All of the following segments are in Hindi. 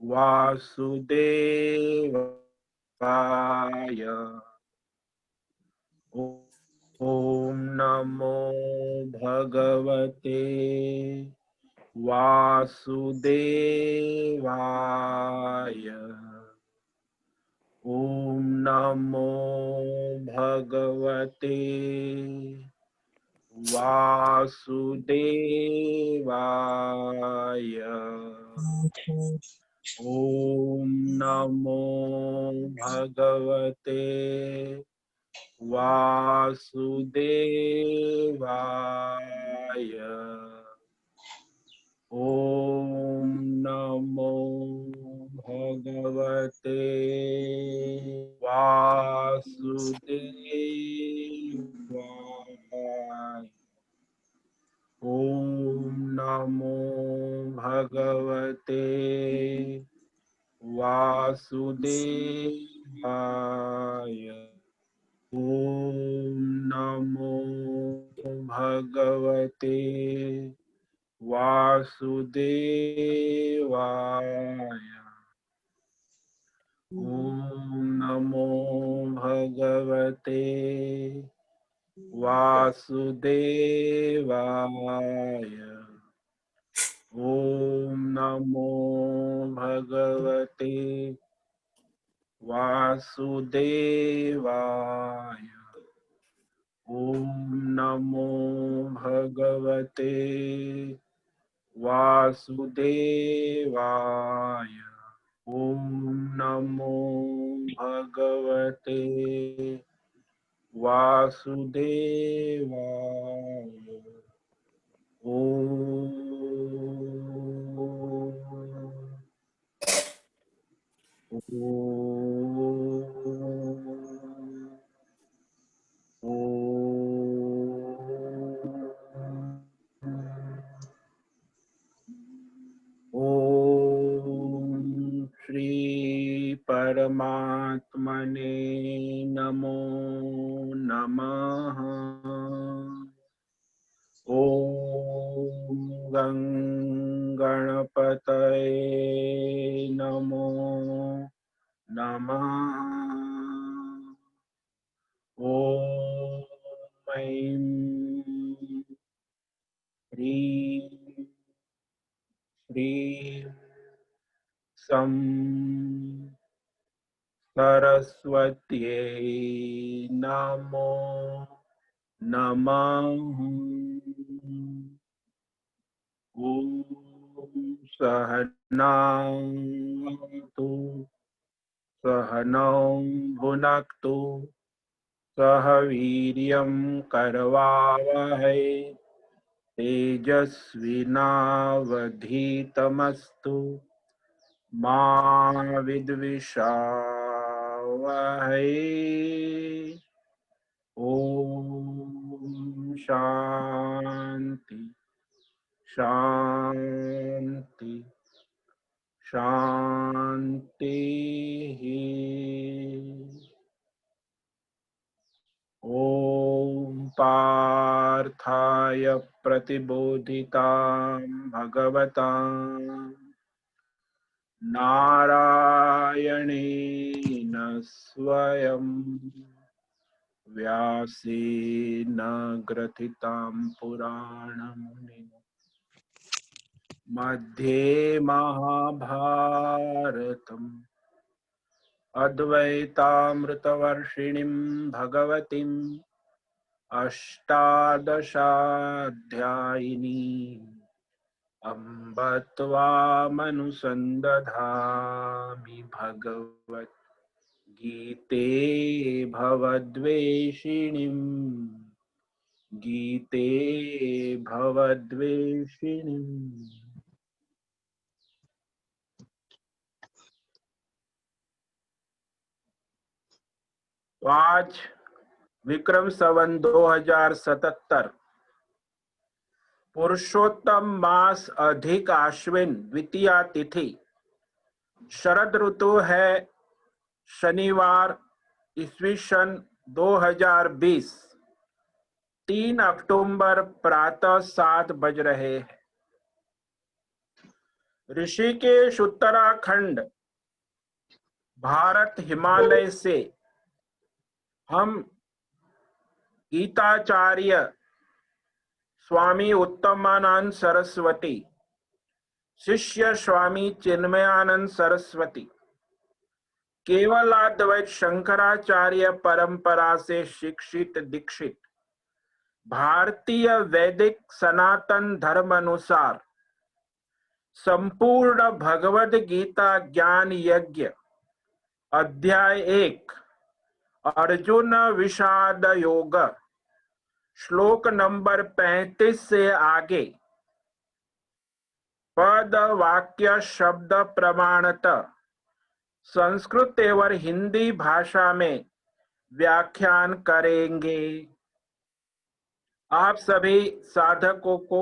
वासुदेवाय। ओम नमो भगवते वासुदेवाय। ओम नमो भगवते वासुदेवाय। ओम नमो भगवते वासुदेवाय। ओम नमो भगवते वासुदेवाय। ओम नमो भगवते वासुदेवाय। ओम नमो भगवते वासुदेवाय। ओम नमो भगवते वासुदेवाय। ओम नमो भगवते वासुदेवाय। ओम नमो भगवते वासुदेवाय। ओम नमो भगवते वासुदेवाय। ओम ओम श्री परमात्मने नमो नमः। ओम गणपतये नमो नमः। ओम ऐं ह्रीं श्रीं सं सरस्वत्यै नमो नमः। ओम सहनावतु सहनौ भुनक्तु सह वीर्यं करवावहै तेजस्विनावधीतमस्तु मा विद्विषावहै। ओम शांति शांति शांति। ओम पार्थाय प्रतिबोधितां भगवता नारायणेन स्वयं व्यासेन ग्रथितां पुराणमुनिना मध्ये महाभारतम् अद्वैतामृतवर्षिणीं भगवतीम् अष्टादशाध्यायिनीम् अम्ब त्वामनुसन्दधामि भगवत् गीते भवद्वेषिणीम् गीते भवद्वेषिणीम्। तो आज विक्रम संवत 2077 पुरुषोत्तम मास अधिक आश्विन द्वितीया तिथि शरद ऋतु है। शनिवार ईस्वी सन 2020 3 अक्टूबर प्रातः 7 बज रहे हैं। ऋषिकेश उत्तराखंड भारत हिमालय से हम गीताचार्य स्वामी उत्तमानंद सरस्वती, शिष्य स्वामी चिन्मयानंद सरस्वती, केवलाद्वैत शंकराचार्य परंपरा से शिक्षित दीक्षित भारतीय वैदिक सनातन धर्म अनुसार संपूर्ण भगवद गीता ज्ञान यज्ञ अध्याय 1 अर्जुन विषाद योग श्लोक नंबर 35 से आगे पद वाक्य शब्द प्रमाणतः संस्कृत एवं हिंदी भाषा में व्याख्यान करेंगे। आप सभी साधकों को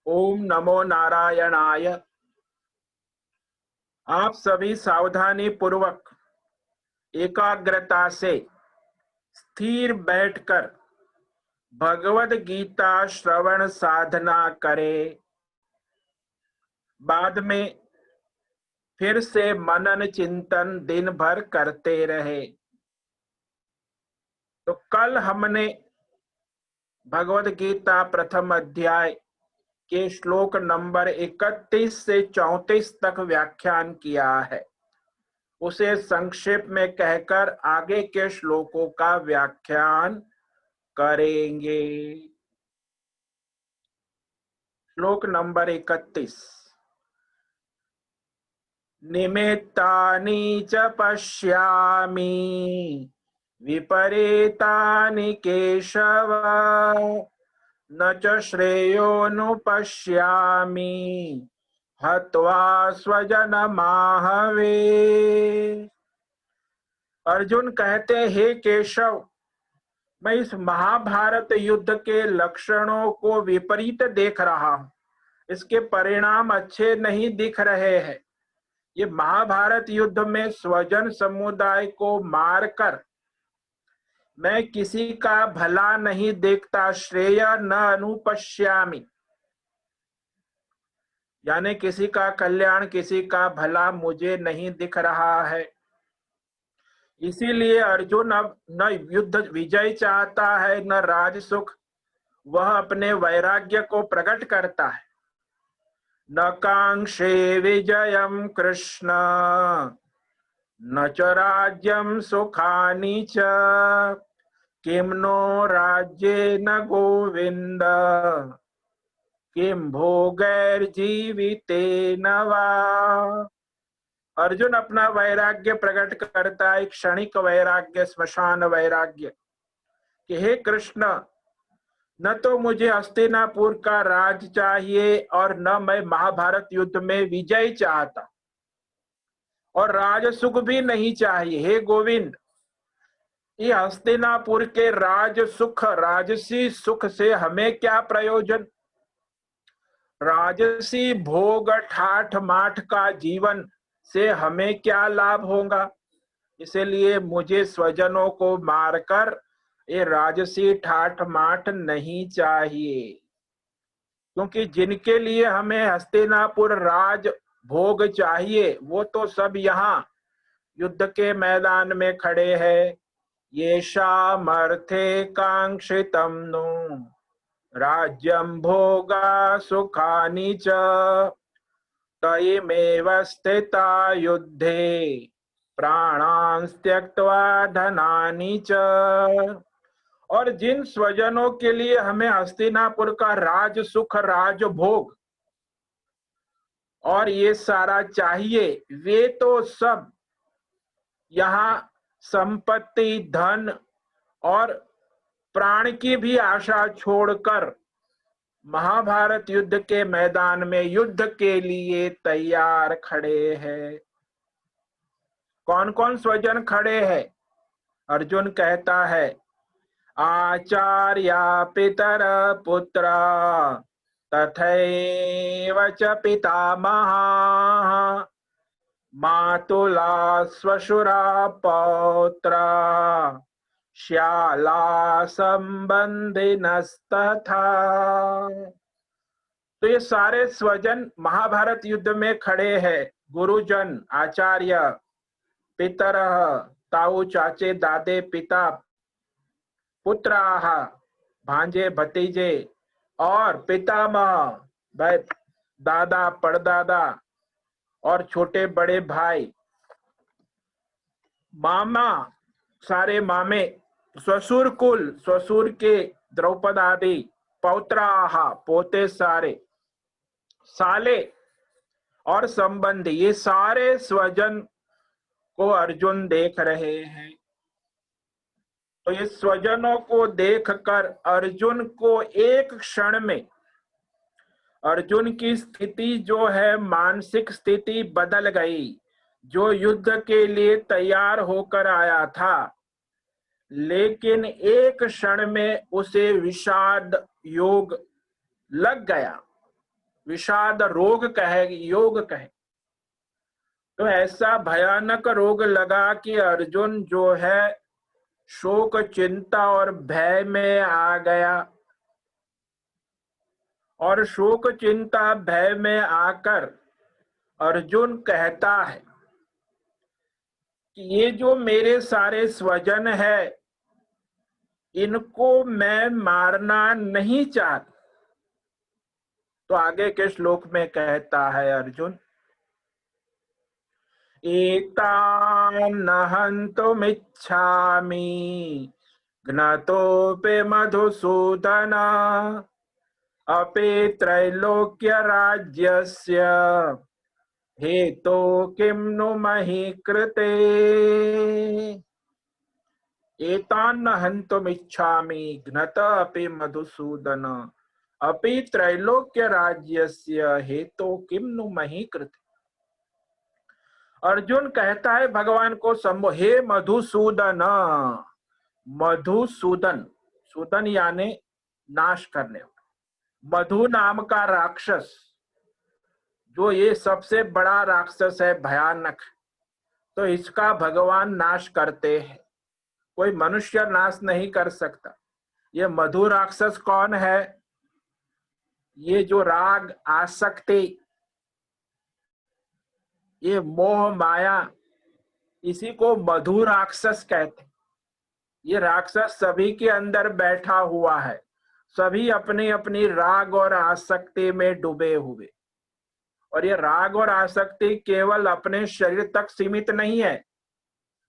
ओम नमो नारायणाय। आप सभी सावधानी पूर्वक एकाग्रता से स्थिर बैठकर भगवद गीता श्रवण साधना करें। बाद में फिर से मनन चिंतन दिन भर करते रहे। तो कल हमने भगवद गीता प्रथम अध्याय के श्लोक नंबर 31 से 34 तक व्याख्यान किया है। उसे संक्षेप में कहकर आगे के श्लोकों का व्याख्यान करेंगे। श्लोक नंबर 31 निमित्तानि च पश्यामि विपरीतानि केशव न च श्रेयोनुपश्यामि हत्वा स्वजनमाहवे। अर्जुन कहते, हे केशव, मैं इस महाभारत युद्ध के लक्षणों को विपरीत देख रहा हूं। इसके परिणाम अच्छे नहीं दिख रहे हैं। ये महाभारत युद्ध में स्वजन समुदाय को मारकर मैं किसी का भला नहीं देखता। श्रेय न अनुपश्यामि, यानी किसी का कल्याण, किसी का भला मुझे नहीं दिख रहा है। इसीलिए अर्जुन अब न युद्ध विजय चाहता है न राज सुख। वह अपने वैराग्य को प्रकट करता है। न कांक्षे विजयम कृष्ण न च राज्यम सुखानि च किम नो राज्येन गोविंद किम भोगैर्जीवितेन वा। अर्जुन अपना वैराग्य प्रकट करता है, क्षणिक वैराग्य, श्मशान वैराग्य, कि हे कृष्ण, न तो मुझे हस्तिनापुर का राज चाहिए और न मैं महाभारत युद्ध में विजय चाहता, और राज सुख भी नहीं चाहिए। हे गोविंद, ये हस्तिनापुर के राज सुख, राजसी सुख से हमें क्या प्रयोजन? राजसी भोग ठाठ माठ का जीवन से हमें क्या लाभ होगा? इसलिए मुझे स्वजनों को मारकर ये राजसी ठाठ माठ नहीं चाहिए। क्योंकि जिनके लिए हमें हस्तिनापुर राज भोग चाहिए वो तो सब यहाँ युद्ध के मैदान में खड़े हैं। येषामर्थे कांक्षितं नु राज्यं भोगा सुखानि च तयमेव स्थिता युद्धे प्राणान् त्यक्त्वा धनानि च। और जिन स्वजनों के लिए हमें हस्तिनापुर का राज सुख, राज भोग और ये सारा चाहिए, वे तो सब यहाँ संपत्ति, धन और प्राण की भी आशा छोड़कर महाभारत युद्ध के मैदान में युद्ध के लिए तैयार खड़े हैं। कौन कौन स्वजन खड़े हैं? अर्जुन कहता है, आचार्या पितर पुत्र तथैव च पितामहा मातुला श्वशुरा पौत्रा श्याला संबंधिनस्तथा। तो ये सारे स्वजन महाभारत युद्ध में खड़े हैं। गुरुजन, आचार्य, पितरः, ताऊ, चाचे, दादे, पिता, पुत्राः, भांजे, भतीजे, और पितामह, भाई, दादा, परदादा, और छोटे बड़े भाई, मामा, सारे मामे, ससुर कुल, ससुर के द्रौपद आदि, पौत्राः, पोते सारे, साले और संबंधी, ये सारे स्वजन को अर्जुन देख रहे हैं। तो ये स्वजनों को देखकर अर्जुन को एक क्षण में, अर्जुन की स्थिति जो है, मानसिक स्थिति बदल गई। जो युद्ध के लिए तैयार होकर आया था, लेकिन एक क्षण में उसे विषाद योग लग गया। विषाद रोग कहे, योग कहे, तो ऐसा भयानक रोग लगा कि अर्जुन जो है शोक, चिंता और भय में आ गया। और शोक, चिंता, भय में आकर अर्जुन कहता है कि ये जो मेरे सारे स्वजन है, इनको मैं मारना नहीं चाहता। तो आगे के श्लोक में कहता है अर्जुन, एतान् हन्तुमिच्छामि ज्ञातोऽपि मधुसूदन अपि त्रैलोक्य राज्यस्य हेतो किं नु महि कृते। एतान् हन्तुमिच्छामि ज्ञातः अपि मधुसूदन अपि त्रैलोक्य राज्यस्य हेतो किं नु महि कृते। अर्जुन कहता है भगवान को संबो, हे मधुसूदन। मधुसूदन, सूदन यानी नाश करने वाला। मधु नाम का राक्षस, जो ये सबसे बड़ा राक्षस है, भयानक, तो इसका भगवान नाश करते हैं। कोई मनुष्य नाश नहीं कर सकता। ये मधु राक्षस कौन है? ये जो राग, आसक्ति, ये मोह माया, इसी को मधु राक्षस कहते। ये राक्षस सभी के अंदर बैठा हुआ है। सभी अपनी अपनी राग और आसक्ति में डूबे हुए। और ये राग और आसक्ति केवल अपने शरीर तक सीमित नहीं है।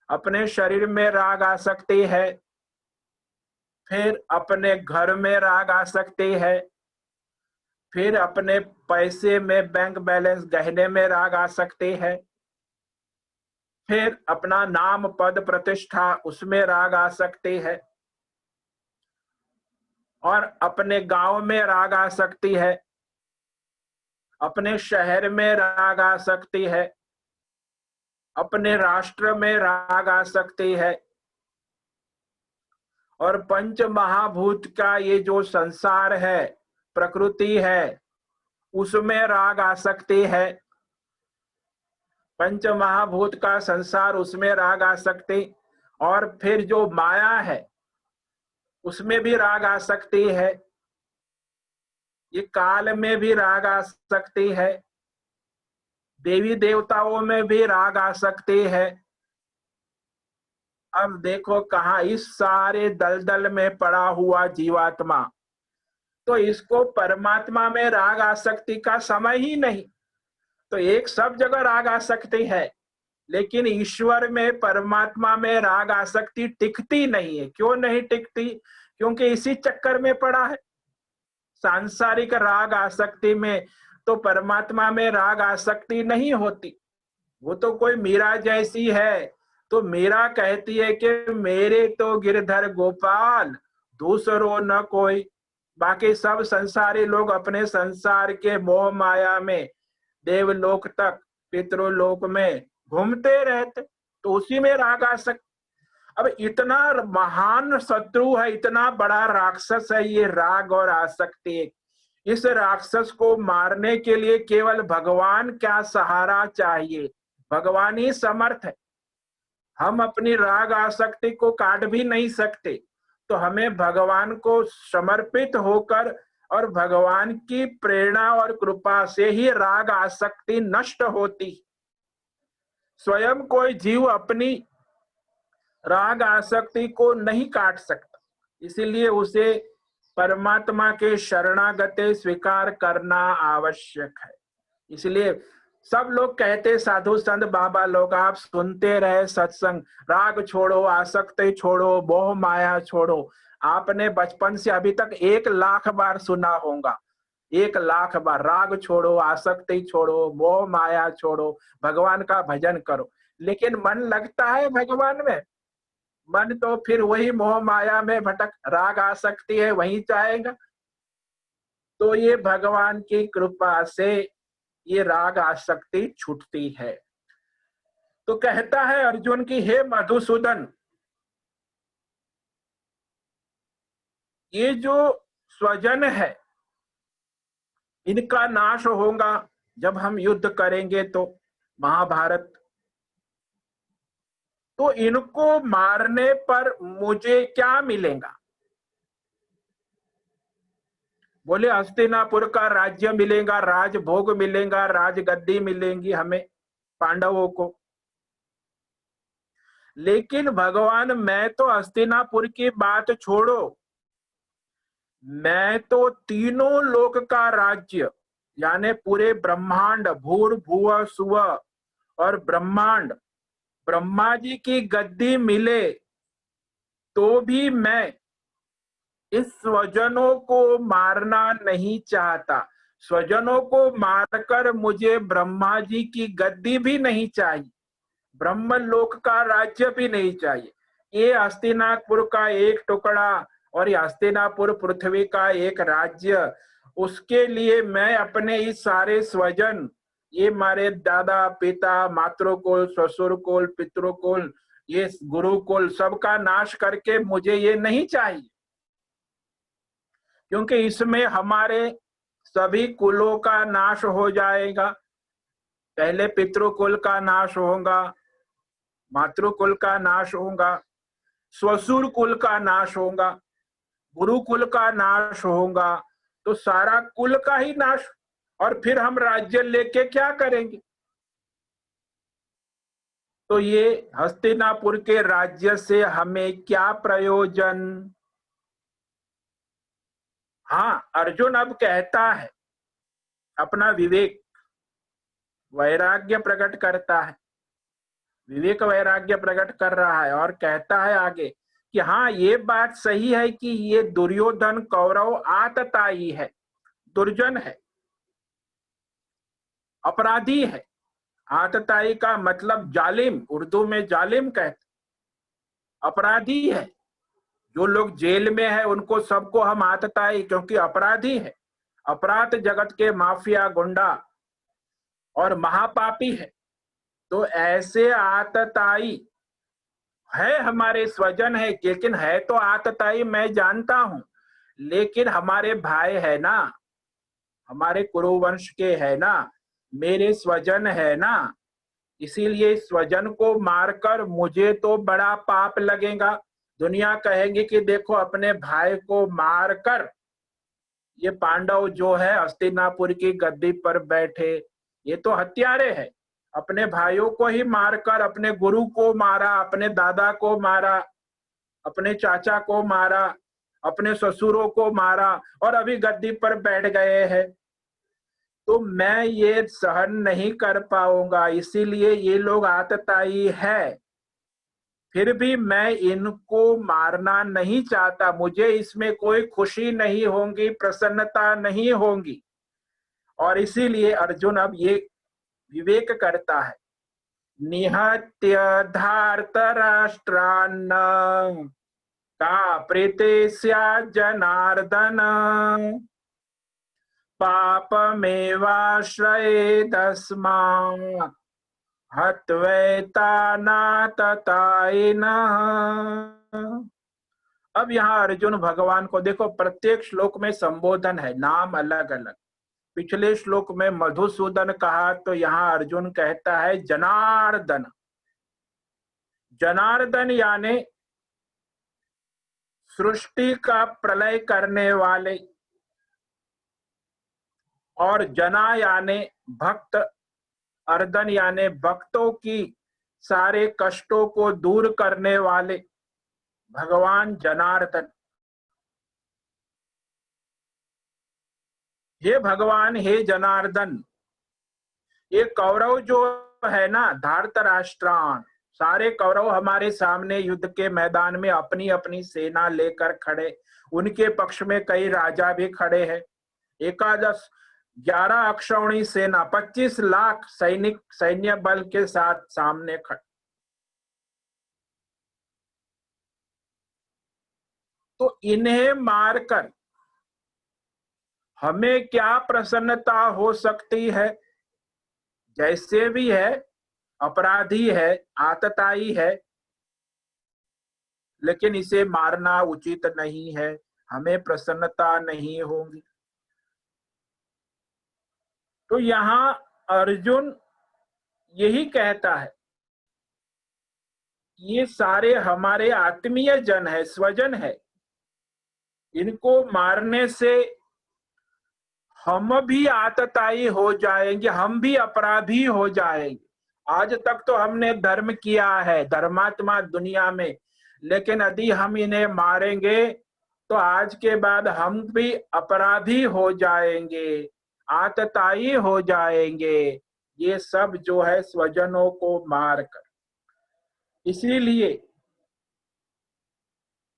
अपने शरीर में राग आसक्ति है, फिर अपने घर में राग आसक्ति है, फिर अपने पैसे में, बैंक बैलेंस, गहने में राग आसक्ति है, फिर अपना नाम, पद, प्रतिष्ठा, उसमें राग आसक्ति है, और अपने गांव में राग आसक्ति है, अपने शहर में राग आसक्ति है, अपने राष्ट्र में राग आसक्ति है, और पंच महाभूत का ये जो संसार है, प्रकृति है, उसमें राग आसक्ति है। पंच महाभूत का संसार, उसमें राग आसक्ति, और फिर जो माया है उसमें भी राग आसक्ति है। ये काल में भी राग आसक्ति है, देवी देवताओं में भी राग आसक्ति है। अब देखो कहाँ इस सारे दलदल में पड़ा हुआ जीवात्मा, तो इसको परमात्मा में राग आसक्ति का समय ही नहीं। तो एक सब जगह राग आसक्ति है, लेकिन ईश्वर में, परमात्मा में राग आसक्ति टिकती नहीं है। क्यों नहीं टिकती? क्योंकि इसी चक्कर में पड़ा है। सांसारिक राग आसक्ति में तो परमात्मा में राग आसक्ति नहीं होती। वो तो कोई मीरा जैसी है, तो मीरा कहती है कि मेरे तो गिरधर गोपाल, दूसरो न कोई। बाकी सब संसारी लोग अपने संसार के मोह माया में देवलोक तक, पितृलोक में घूमते रहते, तो उसी में राग आसक्ति। अब इतना महान शत्रु है, इतना बड़ा राक्षस है ये राग और आसक्ति। इस राक्षस को मारने के लिए केवल भगवान क्या सहारा चाहिए? भगवान ही समर्थ है। हम अपनी राग आसक्ति को काट भी नहीं सकते, तो हमें भगवान को समर्पित होकर और भगवान की प्रेरणा और कृपा से ही राग आसक्ति नष्ट होती। स्वयं कोई जीव अपनी राग आसक्ति को नहीं काट सकता, इसीलिए उसे परमात्मा के शरणागति स्वीकार करना आवश्यक है। इसलिए सब लोग कहते, साधु संत बाबा लोग, आप सुनते रहे सत्संग, राग छोड़ो, आसक्ति छोड़ो, मोह माया छोड़ो। आपने बचपन से अभी तक 1,00,000 बार सुना होगा, 1,00,000 बार, राग छोड़ो, आसक्ति छोड़ो, मोह माया छोड़ो, भगवान का भजन करो। लेकिन मन लगता है भगवान में? मन तो फिर वही मोह माया में भटक, राग आसक्ति है वहीं जाएगा। तो ये भगवान की कृपा से ये राग आसक्ति छूटती है। तो कहता है अर्जुन की, हे मधुसूदन, ये जो स्वजन है इनका नाश होगा जब हम युद्ध करेंगे तो, महाभारत। तो इनको मारने पर मुझे क्या मिलेगा? बोले हस्तिनापुर का राज्य मिलेगा, राजभोग मिलेगा, राजगद्दी मिलेंगी हमें पांडवों को। लेकिन भगवान, मैं तो हस्तिनापुर की बात छोड़ो, मैं तो तीनों लोक का राज्य, यानी पूरे ब्रह्मांड, भूर्भुव सुवः और ब्रह्मांड, ब्रह्मा जी की गद्दी मिले तो भी मैं इस स्वजनों को मारना नहीं चाहता। स्वजनों को मारकर मुझे ब्रह्मा जी की गद्दी भी नहीं चाहिए, ब्रह्मलोक का राज्य भी नहीं चाहिए। ये हस्तिनापुर का एक टुकड़ा और ये हस्तिनापुर पृथ्वी का एक राज्य, उसके लिए मैं अपने इस सारे स्वजन, ये मारे दादा पिता, मातृकुल, ससुरकुल, पितृकुल, ये गुरुकुल, सबका नाश करके मुझे ये नहीं चाहिए, क्योंकि इसमें हमारे सभी कुलों का नाश हो जाएगा। पहले पितृकुल का नाश होगा, मातृकुल का नाश होगा, स्वसुर कुल का नाश होगा, गुरुकुल का नाश होगा, तो सारा कुल का ही नाश। और फिर हम राज्य लेके क्या करेंगे? तो ये हस्तिनापुर के राज्य से हमें क्या प्रयोजन? हाँ, अर्जुन अब कहता है, अपना विवेक वैराग्य प्रकट करता है, विवेक वैराग्य प्रकट कर रहा है और कहता है आगे कि हाँ, ये बात सही है कि ये दुर्योधन कौरव आतताई है, दुर्जन है, अपराधी है। आतताई का मतलब जालिम, उर्दू में जालिम कहते, अपराधी है। जो लोग जेल में है उनको सबको हम आतताई, क्योंकि अपराधी है, अपराध जगत के माफिया, गुंडा और महापापी है। तो ऐसे आतताई है, हमारे स्वजन है, लेकिन है तो आतताई, मैं जानता हूं, लेकिन हमारे भाई है ना, हमारे कुरुवंश के है ना, मेरे स्वजन है ना, इसीलिए स्वजन को मारकर मुझे तो बड़ा पाप लगेगा। दुनिया कहेगी कि देखो अपने भाई को मारकर ये पांडव जो है हस्तिनापुर की गद्दी पर बैठे, ये तो हत्यारे हैं। अपने भाइयों को ही मारकर अपने गुरु को मारा, अपने दादा को मारा, अपने चाचा को मारा, अपने ससुरों को मारा और अभी गद्दी पर बैठ गए हैं। तो मैं ये सहन नहीं कर पाऊंगा, इसीलिए ये लोग आतताई है। फिर भी मैं इनको मारना नहीं चाहता, मुझे इसमें कोई खुशी नहीं होगी, प्रसन्नता नहीं होगी। और इसीलिए अर्जुन अब ये विवेक करता है, निहत्य धार्तराष्ट्रान्न का प्रीतिस्या जनार्दन पापमेवाश्रयेदस्मात् हत्वैतानाततायिनः। अब यहाँ अर्जुन भगवान को देखो, प्रत्येक श्लोक में संबोधन है, नाम अलग अलग। पिछले श्लोक में मधुसूदन कहा, तो यहाँ अर्जुन कहता है जनार्दन। जनार्दन यानी सृष्टि का प्रलय करने वाले, और जना यानी भक्त, अर्दन यानी भक्तों की सारे कष्टों को दूर करने वाले भगवान जनार्दन। हे भगवान, हे जनार्दन, ये कौरव जो है ना, धार्तराष्ट्रान, सारे कौरव हमारे सामने युद्ध के मैदान में अपनी अपनी सेना लेकर खड़े, उनके पक्ष में कई राजा भी खड़े हैं। एकादश 11 अक्षौणी सेना 25 लाख सैनिक सैन्य बल के साथ सामने खड़े। तो इन्हें मारकर हमें क्या प्रसन्नता हो सकती है? जैसे भी है, अपराधी है, आतताई है, लेकिन इसे मारना उचित नहीं है, हमें प्रसन्नता नहीं होगी। तो यहां अर्जुन यही कहता है, ये सारे हमारे आत्मीय जन है, स्वजन है, इनको मारने से हम भी आतताई हो जाएंगे, हम भी अपराधी हो जाएंगे। आज तक तो हमने धर्म किया है, धर्मात्मा दुनिया में, लेकिन यदि हम इन्हें मारेंगे तो आज के बाद हम भी अपराधी हो जाएंगे, आतताई हो जाएंगे। ये सब जो है स्वजनों को मारकर। इसीलिए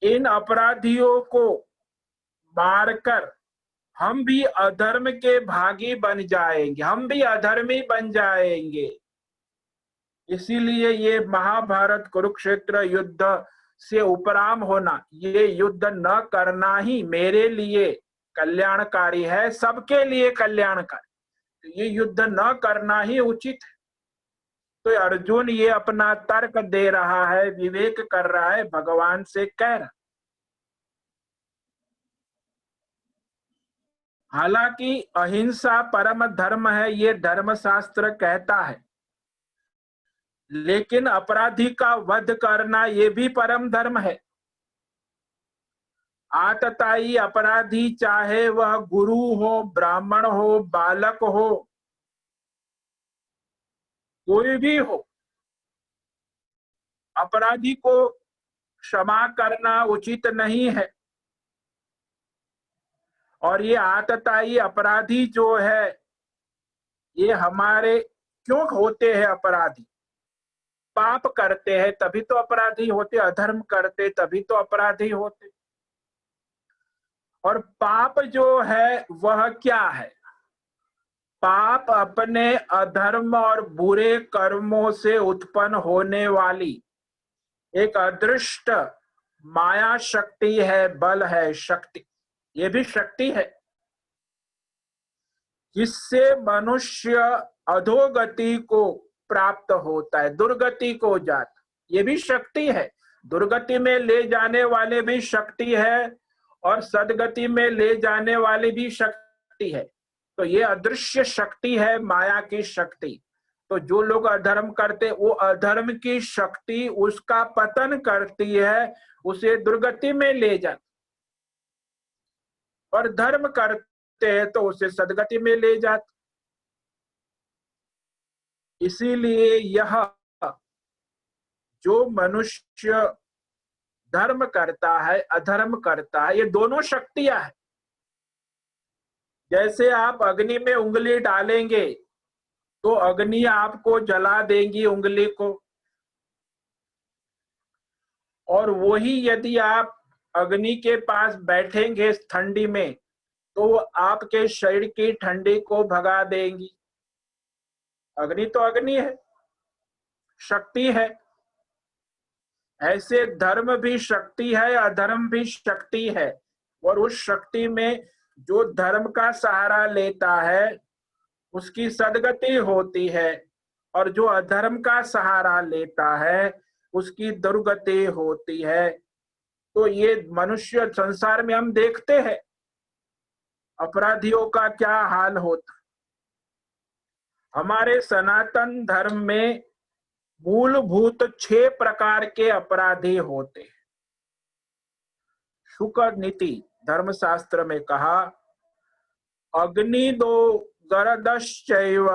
इन अपराधियों को मारकर हम भी अधर्म के भागी बन जाएंगे, हम भी अधर्मी बन जाएंगे। इसीलिए ये महाभारत कुरुक्षेत्र युद्ध से उपराम होना, ये युद्ध न करना ही मेरे लिए कल्याणकारी है, सबके लिए कल्याणकारी। ये युद्ध न करना ही उचित है। तो अर्जुन ये अपना तर्क दे रहा है, विवेक कर रहा है, भगवान से कह रहा। हालांकि अहिंसा परम धर्म है, ये धर्मशास्त्र कहता है, लेकिन अपराधी का वध करना ये भी परम धर्म है। आतताई अपराधी, चाहे वह गुरु हो, ब्राह्मण हो, बालक हो, कोई भी हो, अपराधी को क्षमा करना उचित नहीं है। और ये आतताई अपराधी जो है, ये हमारे क्यों होते हैं अपराधी? पाप करते हैं तभी तो अपराधी होते, अधर्म करते तभी तो अपराधी होते। और पाप जो है वह क्या है? पाप अपने अधर्म और बुरे कर्मों से उत्पन्न होने वाली एक अदृष्ट माया शक्ति है, बल है, शक्ति। ये भी शक्ति है जिससे मनुष्य अधोगति को प्राप्त होता है, दुर्गति को जाता। ये भी शक्ति है, दुर्गति में ले जाने वाले भी शक्ति है और सदगति में ले जाने वाली भी शक्ति है। तो ये अदृश्य शक्ति है, माया की शक्ति। तो जो लोग अधर्म करते, वो अधर्म की शक्ति उसका पतन करती है, उसे दुर्गति में ले जाती, और धर्म करते हैं तो उसे सदगति में ले जाती। इसीलिए यह जो मनुष्य धर्म करता है, अधर्म करता है, ये दोनों शक्तियां हैं। जैसे आप अग्नि में उंगली डालेंगे तो अग्नि आपको जला देंगी उंगली को, और वही यदि आप अग्नि के पास बैठेंगे ठंडी में तो आपके शरीर की ठंडी को भगा देंगी। अग्नि तो अग्नि है, शक्ति है। ऐसे धर्म भी शक्ति है, अधर्म भी शक्ति है। और उस शक्ति में जो धर्म का सहारा लेता है उसकी सदगति होती है, और जो अधर्म का सहारा लेता है उसकी दुर्गति होती है। तो ये मनुष्य संसार में हम देखते हैं अपराधियों का क्या हाल होता। हमारे सनातन धर्म में मूलभूत 6 प्रकार के अपराधी होते हैं। शुक्र नीति धर्मशास्त्र में कहा अग्निदो गरदश्चैव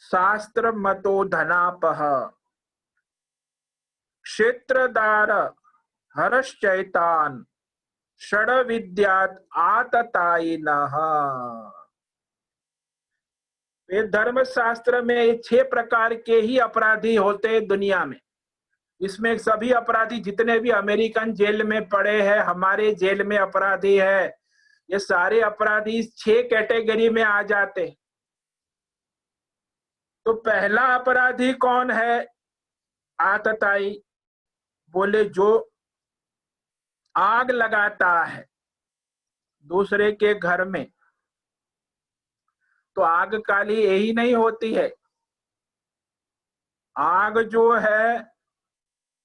शास्त्र मतो धनापह क्षेत्रदार हरश्चैतान षड विद्यात आततायिनः। ये धर्म शास्त्र में 6 प्रकार के ही अपराधी होते हैं दुनिया में। इसमें सभी अपराधी जितने भी अमेरिकन जेल में पड़े हैं, हमारे जेल में अपराधी है, ये सारे अपराधी इस 6 कैटेगरी में आ जाते। तो पहला अपराधी कौन है? आतताई, बोले जो आग लगाता है दूसरे के घर में। तो आग काली यही नहीं होती है, आग जो है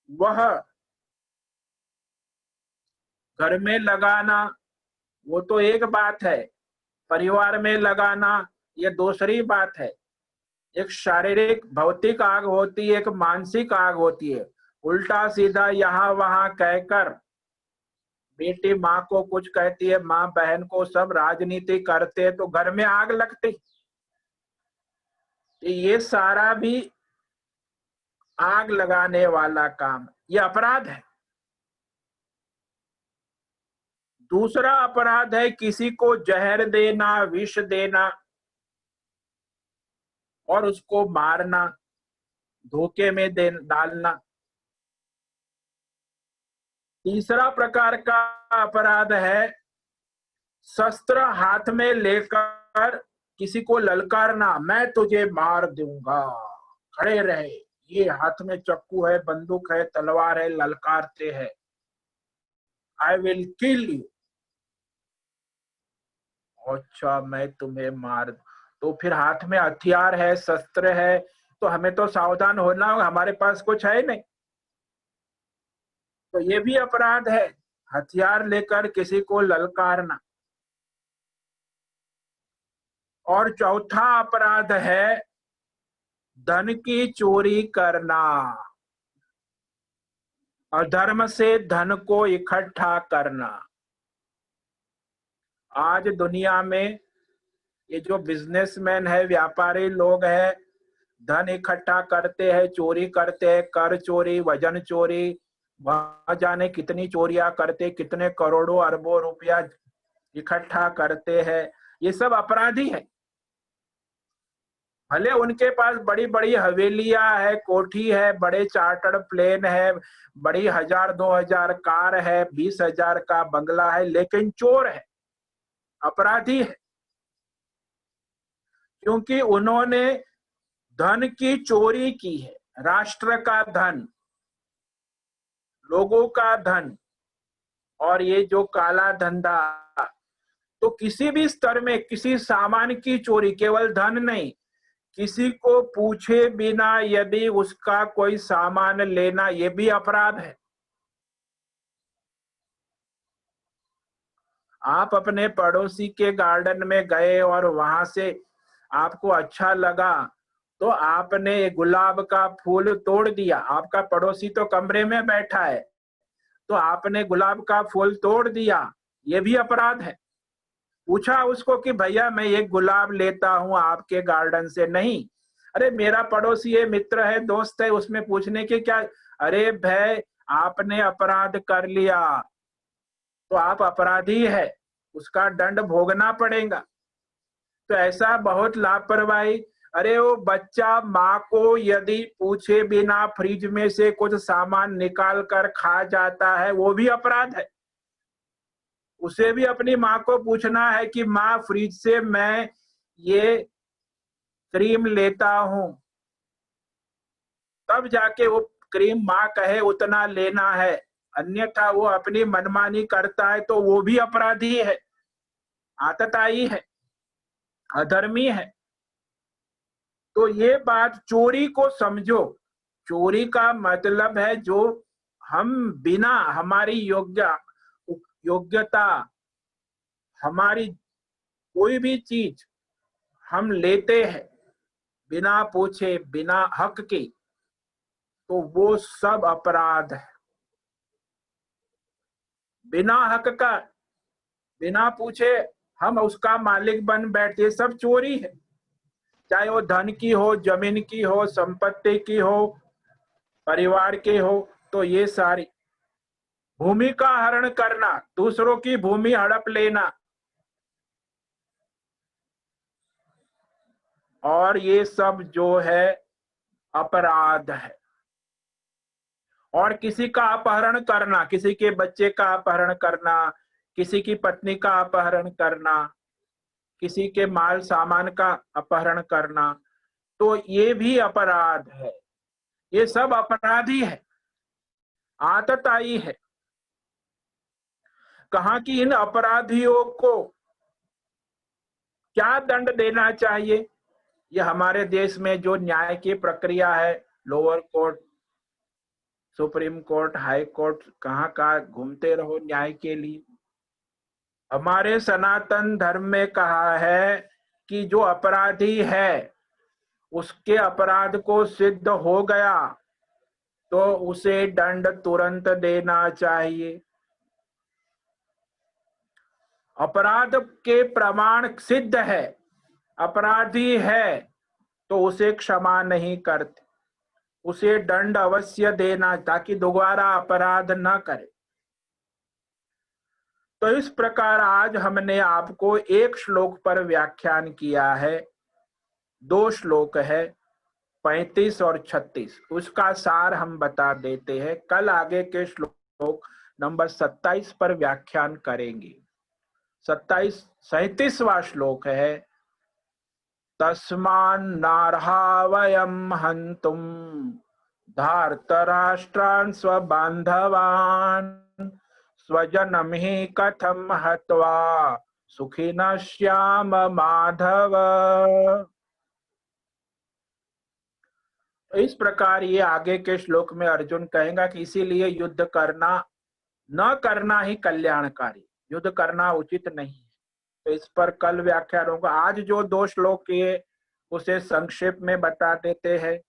वह घर में लगाना वो तो एक बात है, परिवार में लगाना ये दूसरी बात है। एक शारीरिक भौतिक आग होती है, एक मानसिक आग होती है। उल्टा सीधा यहाँ वहां कहकर बेटी माँ को कुछ कहती है, माँ बहन को, सब राजनीति करते तो घर में आग लगती। ये सारा भी आग लगाने वाला काम, ये अपराध है। दूसरा अपराध है किसी को जहर देना, विष देना और उसको मारना, धोखे में डालना। तीसरा प्रकार का अपराध है शस्त्र हाथ में लेकर किसी को ललकारना, मैं तुझे मार दूंगा, खड़े रहे, ये हाथ में चाकू है, बंदूक है, तलवार है, ललकारते हैं, आई विल किल यू। अच्छा मैं तुम्हें मार, तो फिर हाथ में हथियार है, शस्त्र है, तो हमें तो सावधान होना होगा, हमारे पास कुछ है नहीं। तो ये भी अपराध है, हथियार लेकर किसी को ललकारना। और चौथा अपराध है धन की चोरी करना, अधर्म से धन को इकट्ठा करना। आज दुनिया में ये जो बिजनेसमैन है, व्यापारी लोग हैं, धन इकट्ठा करते हैं, चोरी करते हैं, कर चोरी, वजन चोरी, वहां जाने कितनी चोरियां करते, कितने करोड़ों अरबों रुपया इकट्ठा करते हैं। ये सब अपराधी है। भले उनके पास बड़ी बड़ी हवेलियां है, कोठी है, बड़े चार्टर्ड प्लेन है, बड़ी 1000-2000 कार है, 20,000 का बंगला है, लेकिन चोर है, अपराधी है। क्योंकि उन्होंने धन की चोरी की है, राष्ट्र का धन, लोगों का धन। और ये जो काला धंधा, तो किसी भी स्तर में किसी सामान की चोरी, केवल धन नहीं, किसी को पूछे बिना यदि उसका कोई सामान लेना, ये भी अपराध है। आप अपने पड़ोसी के गार्डन में गए और वहां से आपको अच्छा लगा, तो आपने गुलाब का फूल तोड़ दिया। आपका पड़ोसी तो कमरे में बैठा है, तो आपने गुलाब का फूल तोड़ दिया, ये भी अपराध है। पूछा उसको कि भैया मैं एक गुलाब लेता हूं आपके गार्डन से, नहीं, अरे मेरा पड़ोसी है, मित्र है, दोस्त है, उसमें पूछने के क्या। अरे भाई आपने अपराध कर लिया, तो आप अपराधी है, उसका दंड भोगना पड़ेगा। तो ऐसा बहुत लापरवाही। अरे वो बच्चा माँ को यदि पूछे बिना फ्रिज में से कुछ सामान निकाल कर खा जाता है, वो भी अपराध है। उसे भी अपनी माँ को पूछना है कि माँ फ्रिज से मैं ये क्रीम लेता हूं, तब जाके वो क्रीम माँ कहे उतना लेना है, अन्यथा वो अपनी मनमानी करता है तो वो भी अपराधी है, आतताई है, अधर्मी है। तो ये बात चोरी को समझो। चोरी का मतलब है जो हम बिना हमारी योग्यता, हमारी कोई भी चीज हम लेते हैं बिना पूछे, बिना हक के, तो वो सब अपराध है। बिना हक का, बिना पूछे हम उसका मालिक बन बैठे, सब चोरी है। चाहे वो धन की हो, जमीन की हो, संपत्ति की हो, परिवार की हो, तो ये सारी भूमि का हरण करना, दूसरों की भूमि हड़प लेना, और ये सब जो है अपराध है। और किसी का अपहरण करना, किसी के बच्चे का अपहरण करना, किसी की पत्नी का अपहरण करना, किसी के माल सामान का अपहरण करना, तो ये भी अपराध है। ये सब अपराधी है, आतताई है। कहा कि इन अपराधियों को क्या दंड देना चाहिए? ये हमारे देश में जो न्याय की प्रक्रिया है, lower court, supreme court, high court, कहाँ कहाँ घूमते रहो न्याय के लिए। हमारे सनातन धर्म में कहा है कि जो अपराधी है उसके अपराध को सिद्ध हो गया तो उसे दंड तुरंत देना चाहिए। अपराध के प्रमाण सिद्ध है, अपराधी है, तो उसे क्षमा नहीं करते, उसे दंड अवश्य देना, ताकि दोबारा अपराध न करे। तो इस प्रकार आज हमने आपको एक श्लोक पर व्याख्यान किया है। 2 श्लोक है, 35 और 36। उसका सार हम बता देते हैं। कल आगे के श्लोक नंबर 27 पर व्याख्यान करेंगे। 37वां श्लोक है, तस्मान्नार्हा वयं हन्तुं धार्तराष्ट्रान् स्वबान्धवान् स्वजनं हि कथं हत्वा सुखिनः स्याम माधव। इस प्रकार ये आगे के श्लोक में अर्जुन कहेगा कि इसीलिए युद्ध करना न करना ही कल्याणकारी, युद्ध करना उचित नहीं है। तो इस पर कल व्याख्यान होगा। आज जो 2 श्लोक किए उसे संक्षेप में बता देते हैं।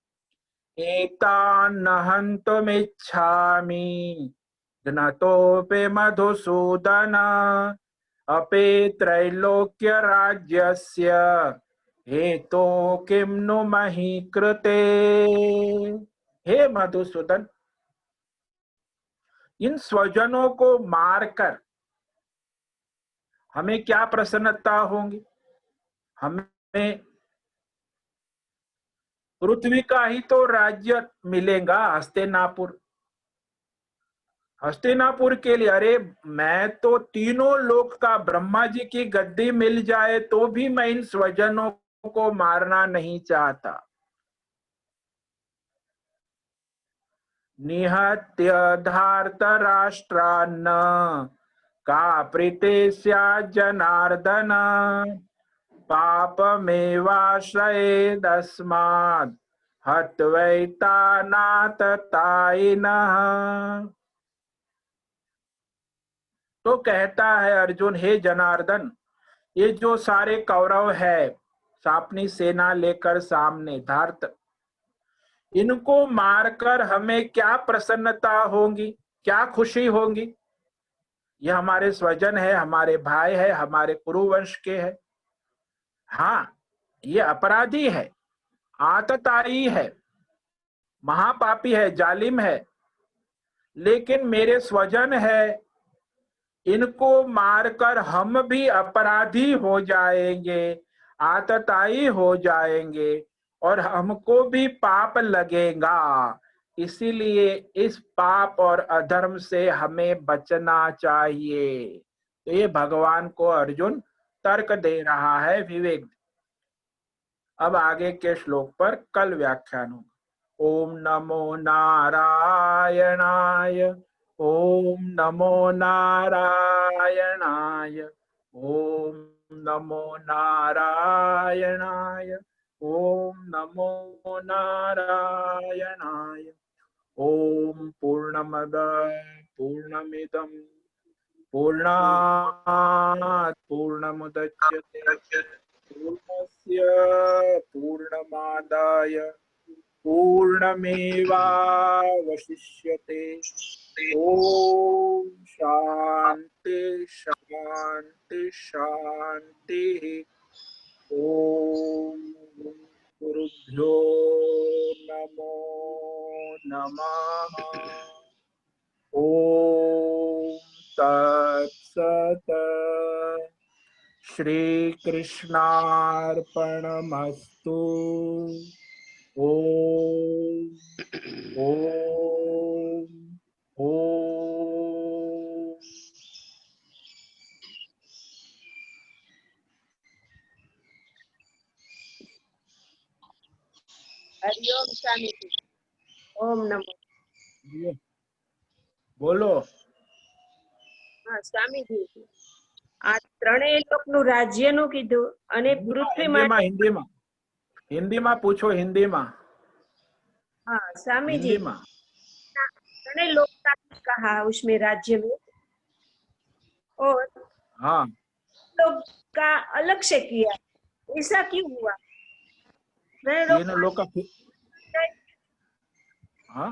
एतान् हन्तुमिच्छामि घ्नतोऽपि मधुसूदन अपि त्रैलोक्य राज्यस्य हेतो किम नु मही कृते। हे मधुसूदन, इन स्वजनों को मारकर हमें क्या प्रसन्नता होगी? हमें पृथ्वी का ही तो राज्य मिलेगा, हस्तिनापुर। हस्तिनापुर के लिए, अरे मैं तो तीनों लोक का, ब्रह्मा जी की गद्दी मिल जाए तो भी मैं इन स्वजनों को मारना नहीं चाहता। निहत्य धार्तराष्ट्रान् का प्रीते स्यात् जनार्दन पापमेवाश्रयेदस्मात् हत्वैतानाततायिनः। तो कहता है अर्जुन, हे जनार्दन, ये जो सारे कौरव है अपनी सेना लेकर सामने, धार्त, इनको मारकर हमें क्या प्रसन्नता होगी, क्या खुशी होगी? ये हमारे स्वजन है, हमारे भाई है, हमारे कुरुवंश के है। हाँ, ये अपराधी है, आतताई है, महापापी है, जालिम है, लेकिन मेरे स्वजन है, इनको मारकर हम भी अपराधी हो जाएंगे, आतताई हो जाएंगे, और हमको भी पाप लगेगा। इसीलिए इस पाप और अधर्म से हमें बचना चाहिए। तो ये भगवान को अर्जुन तर्क दे रहा है, विवेक। अब आगे के श्लोक पर कल व्याख्यान होगा। ओम नमो नारायणाय, ओम नमो नारायणाय, ओम नमो नारायणाय, ओम नमो नारायणाय। ओम पूर्णमद पूर्णमिदं पूर्णात् पूर्णमुदच्यते पूर्णस्य पूर्णमादाय पूर्णमेवावशिष्यते। ओम शांति शांति शांति। ओम गुरुभ्यो नमो नमः। ओम तत्सत। श्री कृष्णार्पणमस्तु। ओम ओम ओम। हरिओम स्वामी जी। ओम नमो। बोलो। હા સ્વામીજી, આ ત્રણેય લોકનું રાજ્યનું કીધું અને પૃથ્વી માટે हिंदी में पूछो। हिंदी में। हाँ स्वामीजी, हिंदी में। त्रणेय लोक का कहा उसमें राज्य में, और हाँ लोक का अलग से किया, ऐसा क्यों हुआ? तीन लोग का। हाँ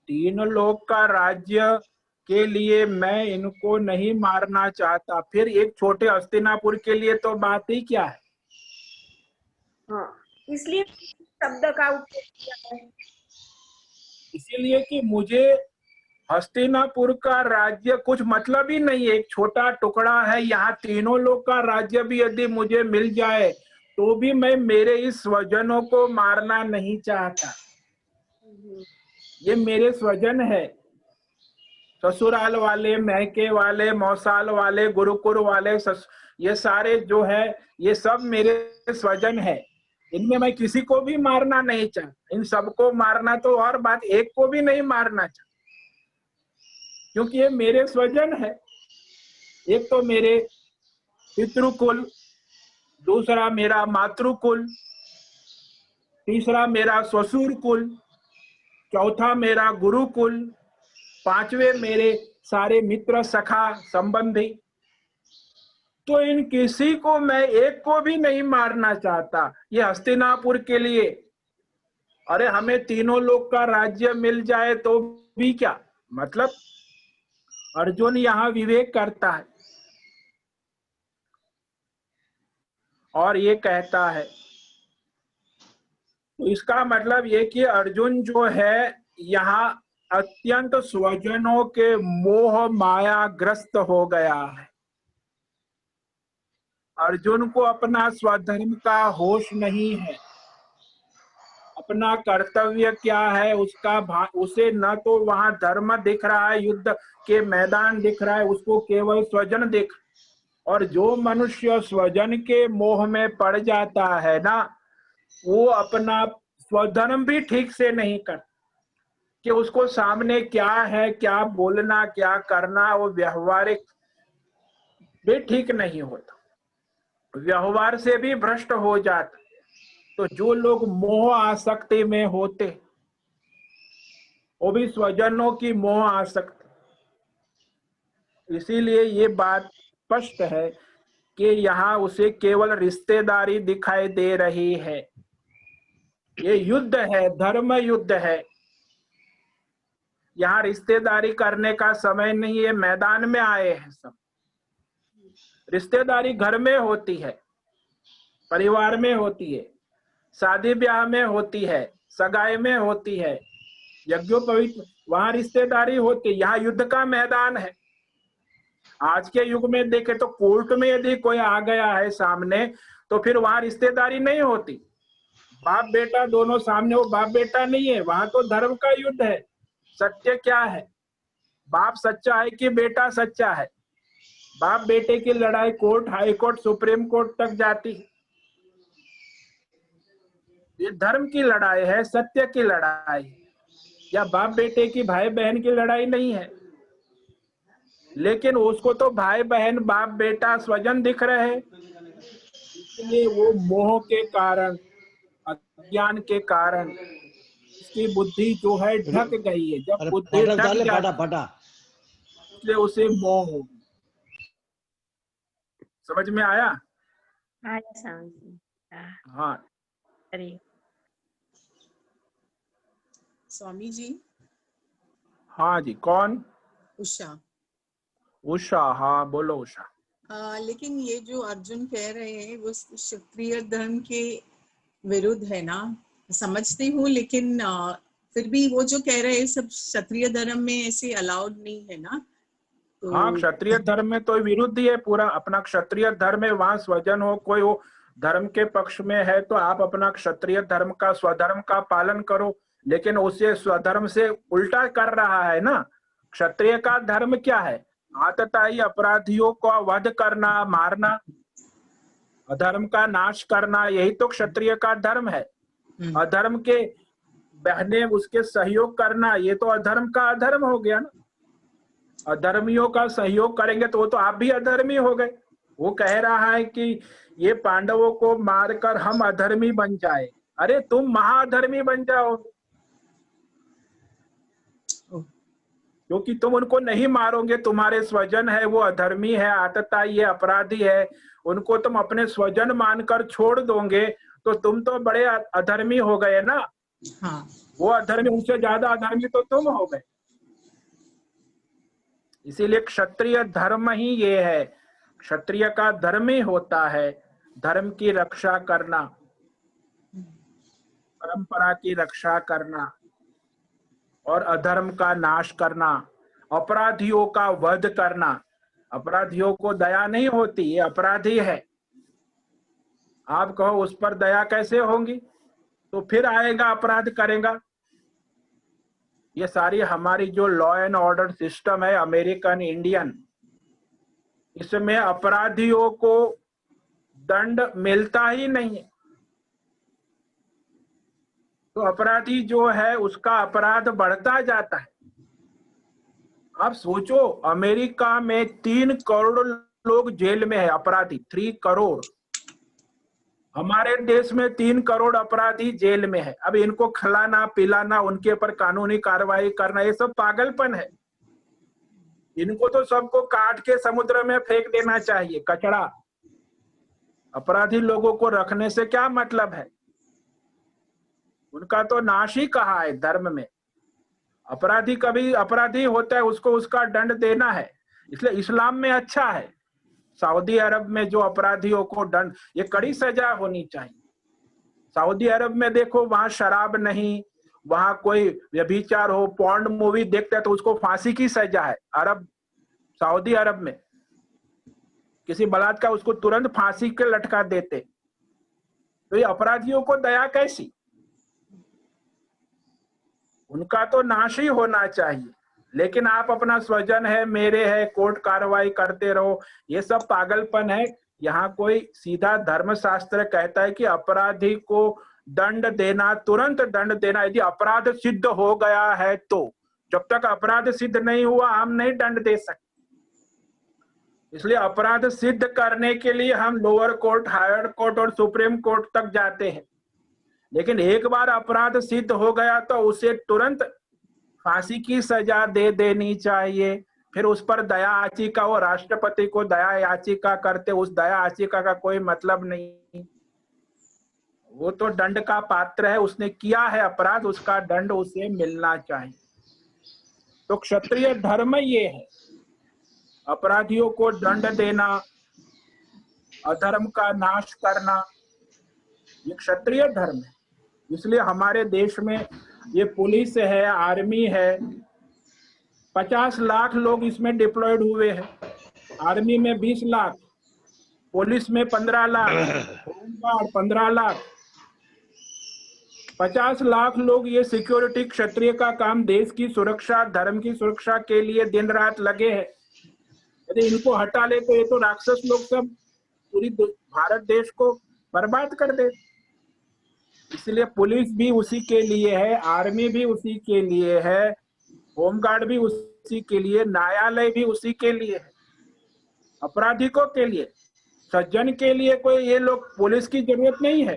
तीन लोग का राज्य के लिए मैं इनको नहीं मारना चाहता, फिर एक छोटे हस्तिनापुर के लिए तो बात ही क्या है। हाँ, इसलिए शब्द का उपयोग किया है। इसीलिए कि मुझे हस्तिनापुर का राज्य कुछ मतलब ही नहीं है, एक छोटा टुकड़ा है। यहाँ तीनों लोग का राज्य भी यदि मुझे मिल जाए तो भी मैं मेरे इस स्वजनों को मारना नहीं चाहता। ये मेरे स्वजन है, ससुराल वाले, मैके वाले, मौसाल वाले, गुरुकुल वाले, ये सारे जो है ये सब मेरे स्वजन है। इनमें मैं किसी को भी मारना नहीं चाहता। इन सबको मारना तो और बात, एक को भी नहीं मारना चाहता, क्योंकि ये मेरे स्वजन है। एक तो मेरे पितृकुल, दूसरा मेरा मातृकुल, तीसरा मेरा ससुर कुल, चौथा मेरा गुरुकुल, पांचवे मेरे सारे मित्र सखा संबंधी। तो इन किसी को मैं एक को भी नहीं मारना चाहता। ये हस्तिनापुर के लिए, अरे हमें तीनों लोग का राज्य मिल जाए तो भी क्या मतलब। अर्जुन यहाँ विवेक करता है और ये कहता है, तो इसका मतलब ये कि अर्जुन जो है यहाँ अत्यंत स्वजनों के मोह माया ग्रस्त हो गया है। अर्जुन को अपना स्वधर्म का होश नहीं है, अपना कर्तव्य क्या है उसका उसे न तो वहां धर्म दिख रहा है, युद्ध के मैदान दिख रहा है, उसको केवल स्वजन दिख। और जो मनुष्य स्वजन के मोह में पड़ जाता है ना, वो अपना स्वधर्म भी ठीक से नहीं कर, कि उसको सामने क्या है, क्या बोलना, क्या करना, वो व्यवहारिक भी ठीक नहीं होता, व्यवहार से भी भ्रष्ट हो जाता। तो जो लोग मोह आसक्ति में होते, वो भी स्वजनों की मोह आसक्ति। इसीलिए ये बात स्पष्ट है कि यहाँ उसे केवल रिश्तेदारी दिखाई दे रही है। ये युद्ध है, धर्म युद्ध है। यहाँ रिश्तेदारी करने का समय नहीं है, मैदान में आए हैं सब। रिश्तेदारी घर में होती है, परिवार में होती है, शादी ब्याह में होती है, सगाई में होती है, यज्ञोपवीत, वहां रिश्तेदारी होती है। यहाँ युद्ध का मैदान है। आज के युग में देखे तो कोर्ट में यदि कोई आ गया है सामने, तो फिर वहां रिश्तेदारी नहीं होती। बाप बेटा दोनों सामने, वो बाप बेटा नहीं है, वहां तो धर्म का युद्ध है। सत्य क्या है, बाप सच्चा है कि बेटा सच्चा है। बाप बेटे की लड़ाई court, high court, supreme court तक जाती है। ये धर्म की लड़ाई है, सत्य की लड़ाई, या बाप बेटे की, भाई बहन की लड़ाई नहीं है। लेकिन उसको तो भाई बहन, बाप बेटा, स्वजन दिख रहे हैं। इसलिए वो मोह के कारण, अज्ञान के कारण उसकी बुद्धि जो है ढक गई है। जब बुद्धि ढक जाती, इसलिए उसे मोह हो। समझ में आया? हाँ। अरे स्वामी जी, हाँ जी, कौन? उषा। उषा, हाँ बोलो उषा। लेकिन ये जो अर्जुन कह रहे हैं वो क्षत्रिय धर्म के विरुद्ध है ना, समझती हूँ, लेकिन फिर भी वो जो कह रहे हैं सब क्षत्रिय धर्म में ऐसे अलाउड नहीं है ना, तो हाँ, क्षत्रिय धर्म में तो विरुद्ध ही है पूरा। अपना क्षत्रिय धर्म है, वहां स्वजन हो, कोई हो धर्म के पक्ष में है तो आप अपना क्षत्रिय धर्म का, स्वधर्म का पालन करो। लेकिन उसे स्वधर्म से उल्टा कर रहा है ना। क्षत्रिय का धर्म क्या है? आतताई अपराधियों को वध करना, मारना, अधर्म का नाश करना, यही तो क्षत्रिय का धर्म है। अधर्म के बहने उसके सहयोग करना, ये तो अधर्म का अधर्म हो गया ना। अधर्मियों का सहयोग करेंगे तो वो तो आप भी अधर्मी हो गए। वो कह रहा है कि ये पांडवों को मारकर हम अधर्मी बन जाए। अरे तुम महाअधर्मी बन जाओ, क्योंकि तुम उनको नहीं मारोगे। तुम्हारे स्वजन है वो अधर्मी है, आतताई है, अपराधी है, उनको तुम अपने स्वजन मानकर छोड़ दोगे तो तुम तो बड़े अधर्मी हो गए ना। हाँ। वो अधर्मी, उनसे ज्यादा अधर्मी तो तुम हो गए। इसीलिए क्षत्रिय धर्म ही ये है। क्षत्रिय का धर्म ही होता है धर्म की रक्षा करना, परंपरा की रक्षा करना और अधर्म का नाश करना, अपराधियों का वध करना। अपराधियों को दया नहीं होती, ये अपराधी है। आप कहो उस पर दया कैसे होगी? तो फिर आएगा अपराध करेगा। ये सारी हमारी जो लॉ एंड ऑर्डर सिस्टम है अमेरिकन इंडियन, इसमें अपराधियों को दंड मिलता ही नहीं है। तो अपराधी जो है उसका अपराध बढ़ता जाता है। आप सोचो, अमेरिका में 3 करोड़ लोग जेल में है, अपराधी 3 करोड़। हमारे देश में 3 करोड़ अपराधी जेल में है। अब इनको खिलाना पिलाना, उनके ऊपर कानूनी कार्रवाई करना, ये सब पागलपन है। इनको तो सबको काट के समुद्र में फेंक देना चाहिए, कचड़ा। अपराधी लोगों को रखने से क्या मतलब है? उनका तो नाश ही कहा है धर्म में। अपराधी कभी अपराधी होता है, उसको उसका दंड देना है। इसलिए इस्लाम में अच्छा है। सऊदी अरब में जो अपराधियों को दंड, ये कड़ी सजा होनी चाहिए। सऊदी अरब में देखो, वहां शराब नहीं, वहां कोई व्यभिचार हो, पॉर्न मूवी देखते हैं तो उसको फांसी की सजा है। सऊदी अरब में किसी बलात्कार, उसको तुरंत फांसी के लटका देते। तो ये अपराधियों को दया कैसी? उनका तो नाश ही होना चाहिए। लेकिन आप अपना स्वजन है, मेरे है, कोर्ट कार्रवाई करते रहो, ये सब पागलपन है। यहाँ कोई सीधा धर्मशास्त्र कहता है कि अपराधी को दंड देना, तुरंत दंड देना, यदि अपराध सिद्ध हो गया है तो। जब तक अपराध सिद्ध नहीं हुआ हम नहीं दंड दे सकते। इसलिए अपराध सिद्ध करने के लिए हम लोअर कोर्ट, हायर कोर्ट और सुप्रीम कोर्ट तक जाते हैं। लेकिन एक बार अपराध सिद्ध हो गया तो उसे तुरंत फांसी की सजा दे देनी चाहिए। फिर उस पर दया याचिका, वो राष्ट्रपति को दया याचिका करते, उस दया याचिका का कोई मतलब नहीं। वो तो दंड का पात्र है, उसने किया है अपराध, उसका दंड उसे मिलना चाहिए। तो क्षत्रिय धर्म ये है, अपराधियों को दंड देना, अधर्म का नाश करना, ये क्षत्रिय धर्म है। इसलिए हमारे देश में ये पुलिस है, आर्मी है, 50 लाख लोग इसमें डिप्लॉयड हुए हैं। आर्मी में 20 लाख, पुलिस में 15 लाख, होम गार्ड 15 लाख, 50 लाख लोग ये सिक्योरिटी, क्षत्रिय का काम, देश की सुरक्षा, धर्म की सुरक्षा के लिए दिन रात लगे हैं। यदि इनको हटा ले तो ये तो राक्षस लोग सब पूरी भारत देश को बर्बाद कर दे। इसलिए पुलिस भी उसी के लिए है, आर्मी भी उसी के लिए है, होमगार्ड भी उसी के लिए, न्यायालय भी उसी के लिए है, अपराधियों के लिए। सज्जन के लिए कोई ये लोग पुलिस की जरूरत नहीं है।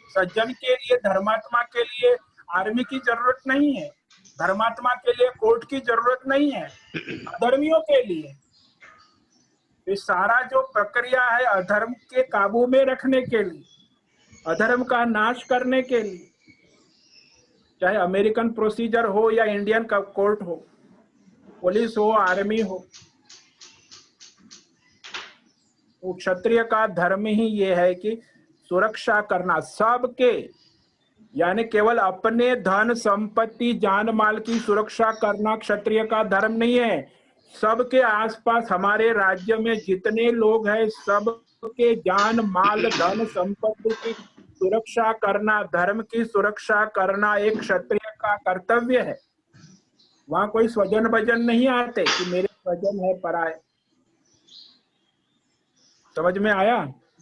सज्जन के लिए, धर्मात्मा के लिए आर्मी की जरूरत नहीं है, धर्मात्मा के लिए कोर्ट की जरूरत नहीं है, अधर्मियों के लिए। ये सारा जो प्रक्रिया है अधर्म के काबू में रखने के लिए, अधर्म का नाश करने के लिए। चाहे अमेरिकन प्रोसीजर हो या इंडियन का कोर्ट हो, पुलिस हो, आर्मी हो, तो क्षत्रिय का धर्म ही ये है कि सुरक्षा करना सबके, यानी केवल अपने धन संपत्ति जान माल की सुरक्षा करना क्षत्रिय का धर्म नहीं है। सबके आसपास हमारे राज्य में जितने लोग हैं सबके जान माल धन संपत्ति की सुरक्षा करना, धर्म की सुरक्षा करना एक क्षत्रिय का कर्तव्य है। वहां कोई स्वजन भजन नहीं आते कि मेरे स्वजन है पराए। समझ में आया?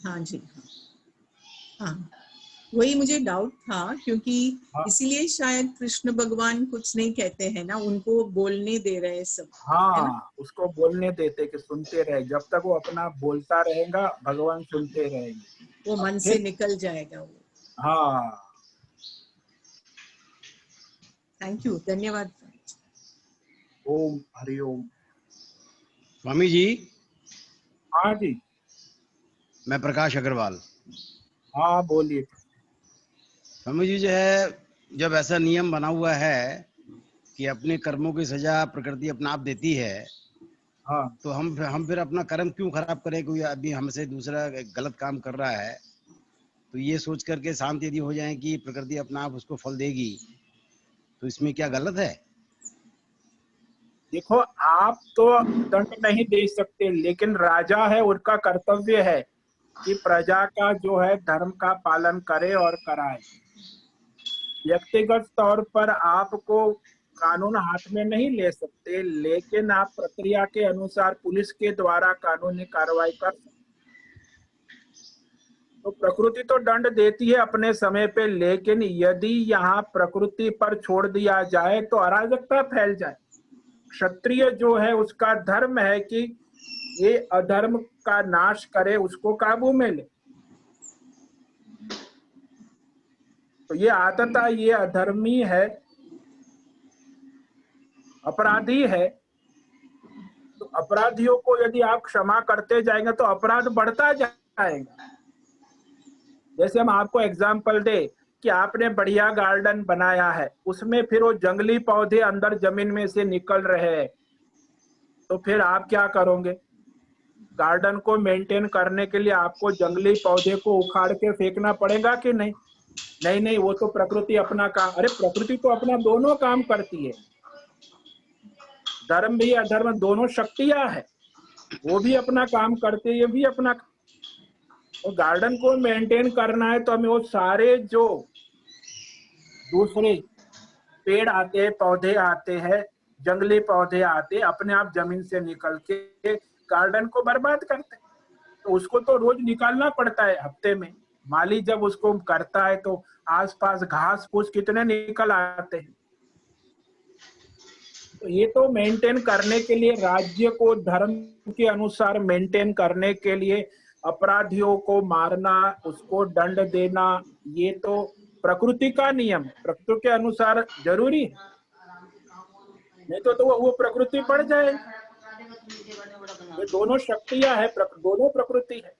हाँ जी, हाँ, वही मुझे डाउट था, क्योंकि हाँ, इसीलिए शायद कृष्ण भगवान कुछ नहीं कहते हैं ना, उनको बोलने दे रहे हैं सब, है ना। हाँ, उसको बोलने देते कि सुनते रहे, जब तक वो अपना बोलता रहेगा भगवान सुनते रहेंगे। वो मन से फिर निकल जाएगा वो। हाँ, थैंक यू, धन्यवाद। ओम हरि ओम। स्वामी जी, हाँ जी, मैं प्रकाश अग्रवाल। हाँ बोलिए। स्वामी जी, जो है जब ऐसा नियम बना हुआ है कि अपने कर्मों की सजा प्रकृति अपना आप देती है, हाँ, तो हम फिर अपना कर्म क्यों खराब करें? कोई अभी हमसे दूसरा गलत काम कर रहा है तो ये सोच करके शांत यदि हो जाए कि प्रकृति अपना आप उसको फल देगी, तो इसमें क्या गलत है? देखो आप तो दंड नहीं दे सकते, लेकिन राजा है, उनका कर्तव्य है कि प्रजा का जो है धर्म का पालन करे और कराए। व्यक्तिगत तौर पर आपको कानून हाथ में नहीं ले सकते, लेकिन आप प्रक्रिया के अनुसार पुलिस के द्वारा कानूनी कार्रवाई कर सकते। तो प्रकृति तो दंड देती है अपने समय पे, लेकिन यदि यहाँ प्रकृति पर छोड़ दिया जाए तो अराजकता फैल जाए। क्षत्रिय जो है उसका धर्म है कि ये अधर्म का नाश करे, उसको काबू में ले। तो ये आतता ये अधर्मी है, अपराधी है, तो अपराधियों को यदि आप क्षमा करते जाएंगे तो अपराध बढ़ता जाएगा। जैसे हम आपको एग्जाम्पल दे कि आपने बढ़िया गार्डन बनाया है, उसमें फिर वो जंगली पौधे अंदर जमीन में से निकल रहे हैं, तो फिर आप क्या करोगे? गार्डन को मेंटेन करने के लिए आपको जंगली पौधे को उखाड़ के फेंकना पड़ेगा कि नहीं? नहीं नहीं, वो तो प्रकृति अपना काम, अरे प्रकृति तो अपना दोनों काम करती है। धर्म भी अधर्म दोनों शक्तियां है, वो भी अपना काम करते हैं, ये भी अपना। तो गार्डन को मेंटेन करना है तो हमें वो सारे जो दूसरे पेड़ आते हैं, पौधे आते हैं, जंगली पौधे आते हैं, अपने आप जमीन से निकल के गार्डन को बर्बाद करते हैं। तो उसको तो रोज निकालना पड़ता है, हफ्ते में। माली जब उसको करता है तो आसपास घास फूस कितने निकल आते हैं। तो ये तो मेंटेन करने के लिए, राज्य को धर्म के अनुसार मेंटेन करने के लिए अपराधियों को मारना, उसको दंड देना, ये तो प्रकृति का नियम, प्रकृति के अनुसार जरूरी है। नहीं तो वो प्रकृति बढ़ जाएगी। ये दोनों शक्तियां है, दोनों प्रकृति है,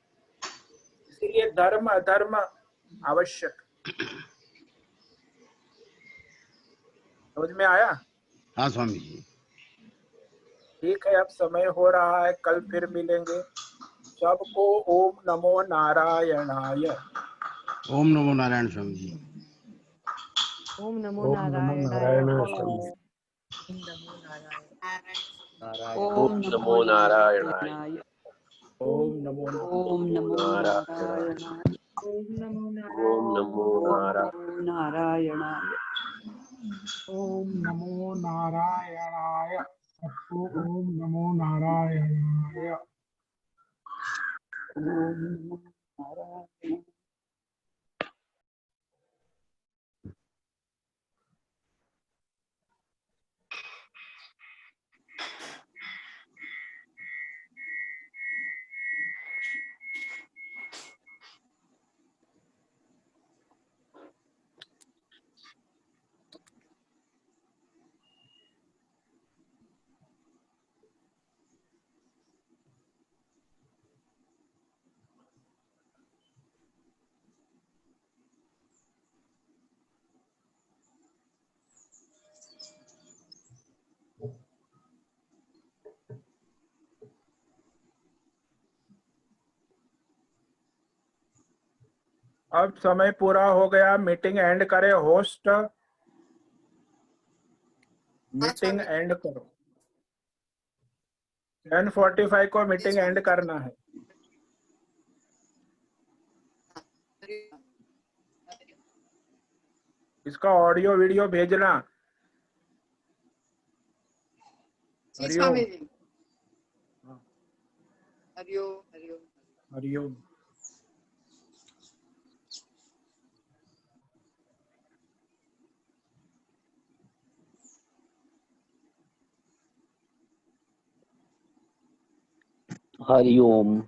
इसीलिए धर्म अधर्म आवश्यक। समझ में आया? हाँ स्वामी जी। ठीक है, अब समय हो रहा है, कल फिर मिलेंगे। सबको ओम नमो नारायणाय। ओम नमो नारायण स्वामी जी। ओम नमो ओम नमो नारायणाय। नारायण स्वामी। नमो नारायण। ओम नमो नारायणाय। ओम नमो ओम नमो नारायणाय। ओम नमो ओम नमो नारायणाय। ओम नमो नारायणाय। सबको ओम नमो नारायणाय। ओम नमो नारायणाय। अब समय पूरा हो गया, मीटिंग एंड करे। होस्ट मीटिंग एंड करो। 10:45 को मीटिंग एंड करना है। इसका ऑडियो वीडियो भेजना। हरिओम हरिओम। हरि ओम।